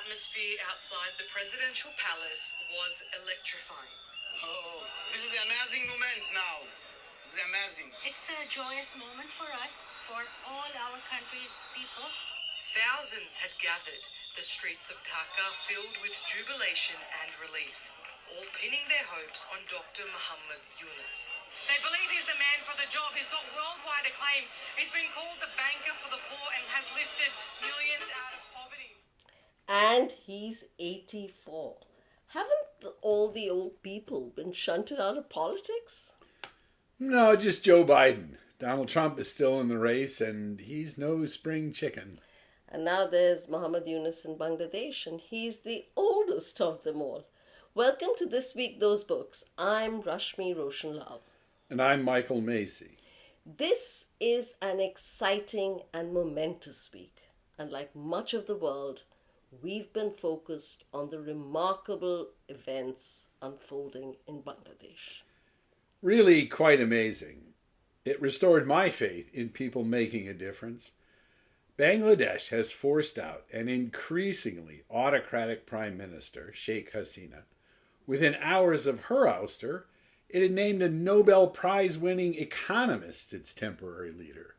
atmosphere outside the presidential palace was electrifying. Oh, this is an amazing moment now. This is amazing. It's a joyous moment for us, for all our country's people. Thousands had gathered, the streets of Dhaka filled with jubilation and relief, all pinning their hopes on Dr. Muhammad Yunus. They believe he's the man for the job. He's got worldwide acclaim. He's been called the banker for the poor and has lifted millions out of poverty. And he's 84. Haven't all the old people been shunted out of politics? No, just Joe Biden. Donald Trump is still in the race, and he's no spring chicken. And now there's Muhammad Yunus in Bangladesh, and he's the oldest of them all. Welcome to This Week, Those Books. I'm Rashmi Roshan Lal. And I'm Michael Macy. This is an exciting and momentous week. And like much of the world, we've been focused on the remarkable events unfolding in Bangladesh. Really quite amazing. It restored my faith in people making a difference. Bangladesh has forced out an increasingly autocratic prime minister, Sheikh Hasina. Within hours of her ouster, it had named a Nobel Prize-winning economist its temporary leader.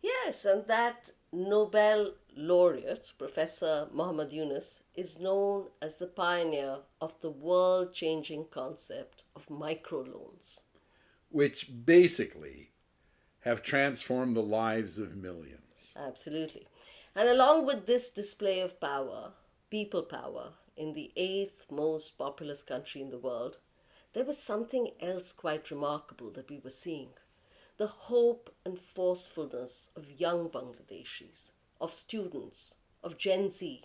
Yes, and that Nobel laureate, Professor Muhammad Yunus, is known as the pioneer of the world-changing concept of microloans. Which basically have transformed the lives of millions. Absolutely. And along with this display of power, people power, in the eighth most populous country in the world, there was something else quite remarkable that we were seeing. The hope and forcefulness of young Bangladeshis, of students, of Gen Z.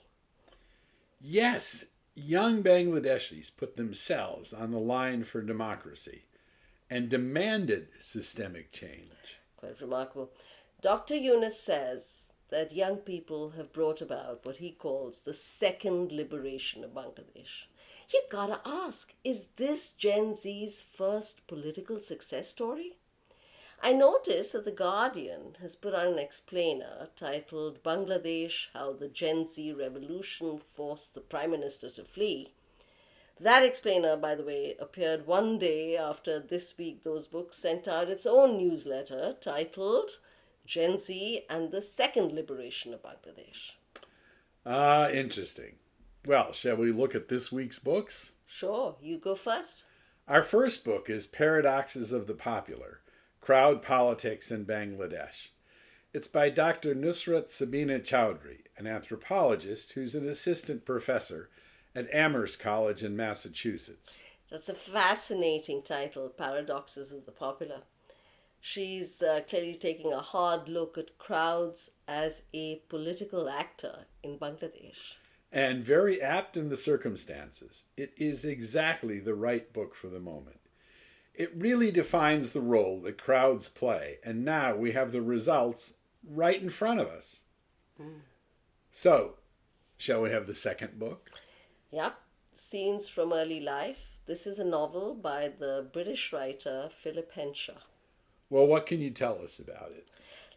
Yes, young Bangladeshis put themselves on the line for democracy and demanded systemic change. Quite remarkable. Dr. Yunus says that young people have brought about what he calls the second liberation of Bangladesh. You gotta ask, is this Gen Z's first political success story? I noticed that The Guardian has put out an explainer titled Bangladesh, How the Gen Z Revolution Forced the Prime Minister to Flee. That explainer, by the way, appeared one day after This Week Those Books sent out its own newsletter titled Gen Z and the Second Liberation of Bangladesh. Interesting. Well, shall we look at this week's books? Sure, you go first. Our first book is Paradoxes of the Popular, Crowd Politics in Bangladesh. It's by Dr. Nusrat Sabina Chowdhury, an anthropologist who's an assistant professor at Amherst College in Massachusetts. That's a fascinating title, Paradoxes of the Popular. She's clearly taking a hard look at crowds as a political actor in Bangladesh. And very apt in the circumstances. It is exactly the right book for the moment. It really defines the role that crowds play, and now we have the results right in front of us. So, shall we have the second book? Yep, Scenes from Early Life. This is a novel by the British writer Philip Henshaw. Well, what can you tell us about it?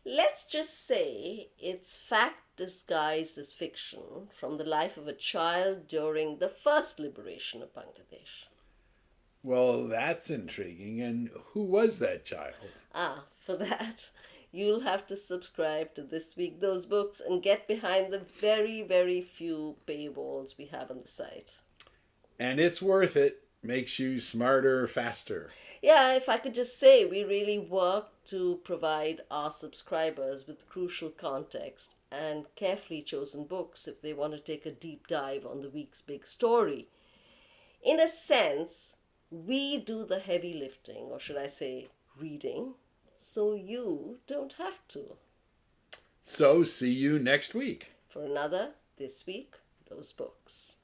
Let's just say it's fact disguised as fiction from the life of a child during the first liberation of Bangladesh. Well, that's intriguing. And who was that child? For that, you'll have to subscribe to This Week Those Books and get behind the very, very few paywalls we have on the site. And it's worth it. Makes you smarter, faster. Yeah, if I could just say, we really work to provide our subscribers with crucial context and carefully chosen books if they want to take a deep dive on the week's big story. In a sense, we do the heavy lifting, or should I say reading, so you don't have to. So see you next week For another This Week, Those Books.